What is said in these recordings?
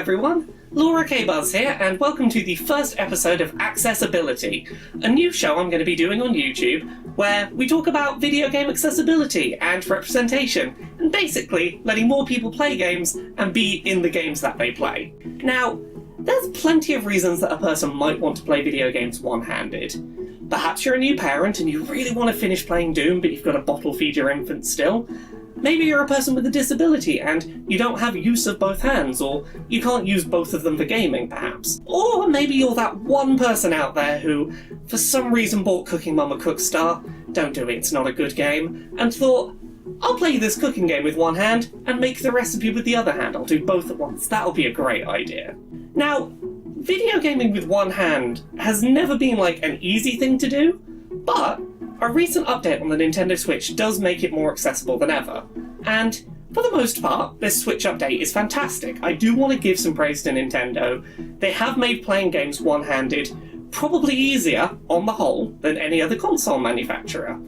everyone, Laura K-Buzz here, and welcome to the first episode of Accessibility, a new show I'm going to be doing on YouTube, where we talk about video game accessibility and representation, and basically letting more people play games and be in the games that they play. Now, there's plenty of reasons that a person might want to play video games one-handed. Perhaps you're a new parent and you really want to finish playing Doom, but you've got to bottle feed your infant still. Maybe you're a person with a disability and you don't have use of both hands, or you can't use both of them for gaming, perhaps. Or maybe you're that one person out there who, for some reason, bought Cooking Mama Cookstar, don't do it, it's not a good game, and thought, I'll play this cooking game with one hand and make the recipe with the other hand. I'll do both at once. That'll be a great idea. Now, video gaming with one hand has never been like an easy thing to do, but a recent update on the Nintendo Switch does make it more accessible than ever, and for the most part, this Switch update is fantastic. I do want to give some praise to Nintendo. They have made playing games one-handed probably easier, on the whole, than any other console manufacturer.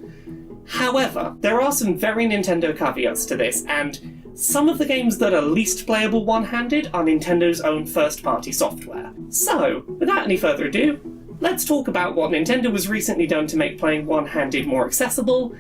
However, there are some very Nintendo caveats to this, and some of the games that are least playable one-handed are Nintendo's own first-party software. So, without any further ado, let's talk about what Nintendo has recently done to make playing one-handed more accessible,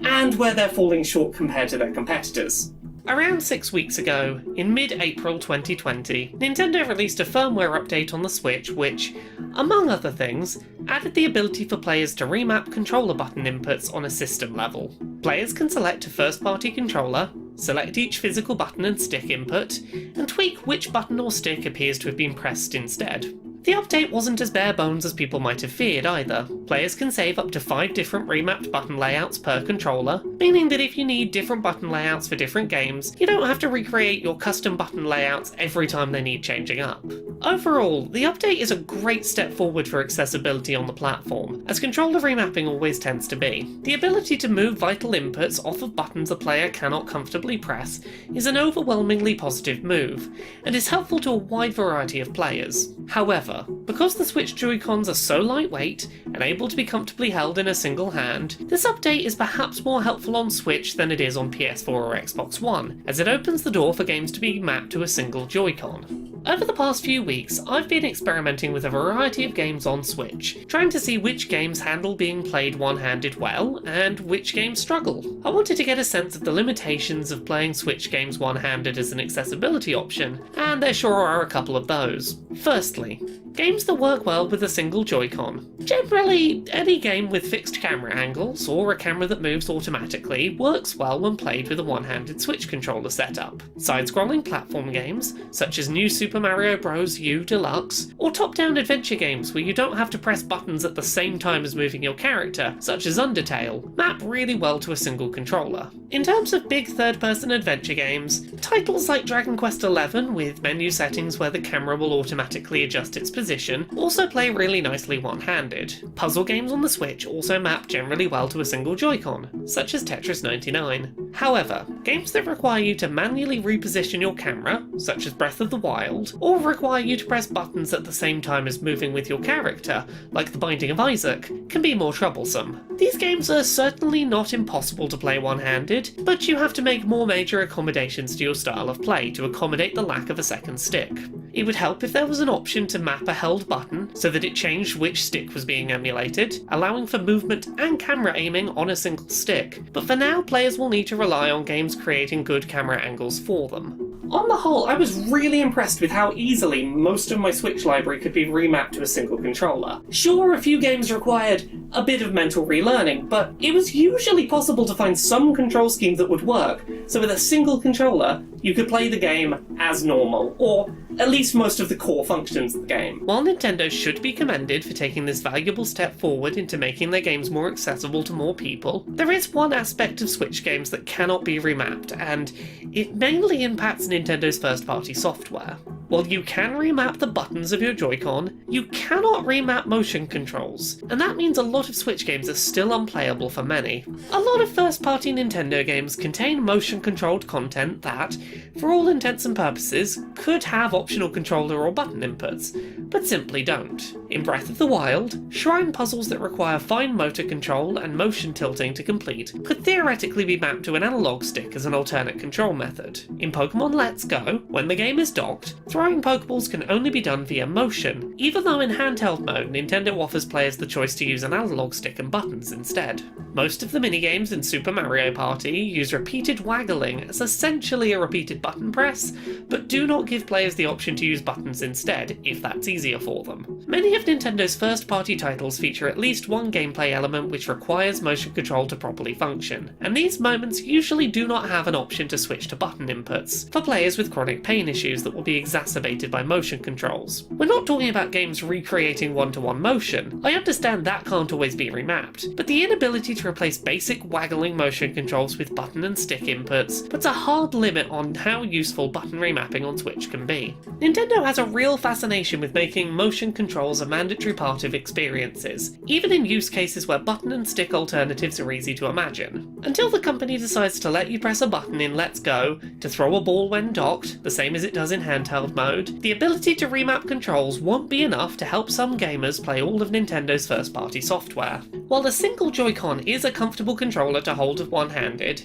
and where they're falling short compared to their competitors. Around 6 weeks ago, in mid-April 2020, Nintendo released a firmware update on the Switch which, among other things, added the ability for players to remap controller button inputs on a system level. Players can select a first-party controller, select each physical button and stick input, and tweak which button or stick appears to have been pressed instead. The update wasn't as bare bones as people might have feared either. Players can save up to 5 different remapped button layouts per controller, meaning that if you need different button layouts for different games, you don't have to recreate your custom button layouts every time they need changing up. Overall, the update is a great step forward for accessibility on the platform, as controller remapping always tends to be. The ability to move vital inputs off of buttons a player cannot comfortably press is an overwhelmingly positive move, and is helpful to a wide variety of players. However, because the Switch Joy-Cons are so lightweight and able to be comfortably held in a single hand, this update is perhaps more helpful on Switch than it is on PS4 or Xbox One, as it opens the door for games to be mapped to a single Joy-Con. Over the past few weeks, I've been experimenting with a variety of games on Switch, trying to see which games handle being played one-handed well, and which games struggle. I wanted to get a sense of the limitations of playing Switch games one-handed as an accessibility option, and there sure are a couple of those. Firstly, games that work well with a single Joy-Con. Generally, any game with fixed camera angles, or a camera that moves automatically, works well when played with a one-handed Switch controller setup. Side-scrolling platform games, such as New Super Mario Bros. U Deluxe, or top-down adventure games where you don't have to press buttons at the same time as moving your character, such as Undertale, map really well to a single controller. In terms of big third-person adventure games, titles like Dragon Quest XI, with menu settings where the camera will automatically adjust its position, also play really nicely one-handed. Puzzle games on the Switch also map generally well to a single Joy-Con, such as Tetris 99. However, games that require you to manually reposition your camera, such as Breath of the Wild, or require you to press buttons at the same time as moving with your character, like The Binding of Isaac, can be more troublesome. These games are certainly not impossible to play one-handed, but you have to make more major accommodations to your style of play to accommodate the lack of a second stick. It would help if there was an option to map a held button so that it changed which stick was being emulated, allowing for movement and camera aiming on a single stick, but for now players will need to rely on games creating good camera angles for them. On the whole, I was really impressed with how easily most of my Switch library could be remapped to a single controller. Sure, a few games required a bit of mental relearning, but it was usually possible to find some control scheme that would work, so with a single controller, you could play the game as normal, or at least most of the core functions of the game. While Nintendo should be commended for taking this valuable step forward into making their games more accessible to more people, there is one aspect of Switch games that cannot be remapped, and it mainly impacts Nintendo's first-party software. While you can remap the buttons of your Joy-Con, you cannot remap motion controls, and that means a lot of Switch games are still unplayable for many. A lot of first-party Nintendo games contain motion-controlled content that, for all intents and purposes, could have optional controller or button inputs, but simply don't. In Breath of the Wild, shrine puzzles that require fine motor control and motion tilting to complete could theoretically be mapped to an analog stick as an alternate control method. In Pokemon Let's Go, when the game is docked, throwing Pokeballs can only be done via motion, even though in handheld mode Nintendo offers players the choice to use an analog stick and buttons instead. Most of the minigames in Super Mario Party use repeated waggling as essentially a repeated button press, but do not give players the option to use buttons instead, if that's easier for them. Many of Nintendo's first-party titles feature at least one gameplay element which requires motion control to properly function, and these moments usually do not have an option to switch to button inputs, for players with chronic pain issues that will be exacerbated by motion controls. We're not talking about games recreating one-to-one motion. I understand that can't always be remapped, but the inability to replace basic waggling motion controls with button and stick inputs puts a hard limit on how useful button remapping on Switch can be. Nintendo has a real fascination with making motion controls a mandatory part of experiences, even in use cases where button and stick alternatives are easy to imagine. Until the company decides to let you press a button in Let's Go to throw a ball when docked, the same as it does in handheld mode, the ability to remap controls won't be enough to help some gamers play all of Nintendo's first-party software. While the single Joy-Con is a comfortable controller to hold one-handed,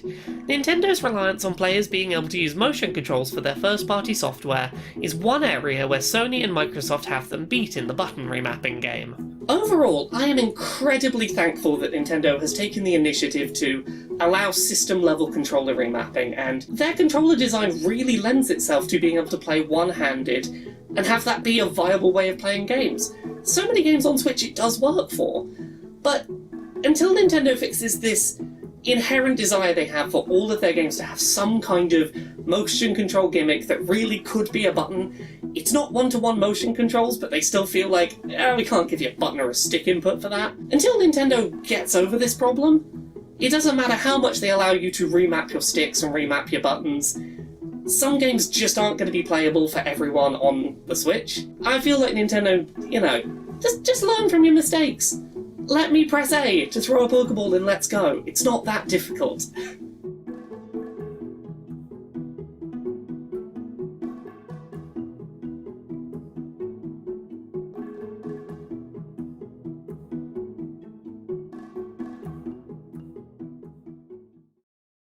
Nintendo's reliance on players being able to use motion controls for their first-party software is one area where Sony and Microsoft have them beat in the button remapping game. Overall, I am incredibly thankful that Nintendo has taken the initiative to allow system-level controller remapping, and their controller design really lends itself to being able to play one-handed and have that be a viable way of playing games. So many games on Switch it does work for, but until Nintendo fixes this inherent desire they have for all of their games to have some kind of motion control gimmick that really could be a button. It's not one-to-one motion controls, but they still feel like, we can't give you a button or a stick input for that. Until Nintendo gets over this problem, it doesn't matter how much they allow you to remap your sticks and remap your buttons. Some games just aren't going to be playable for everyone on the Switch. I feel like Nintendo, just learn from your mistakes. Let me press A to throw a Pokeball in Let's Go. It's not that difficult.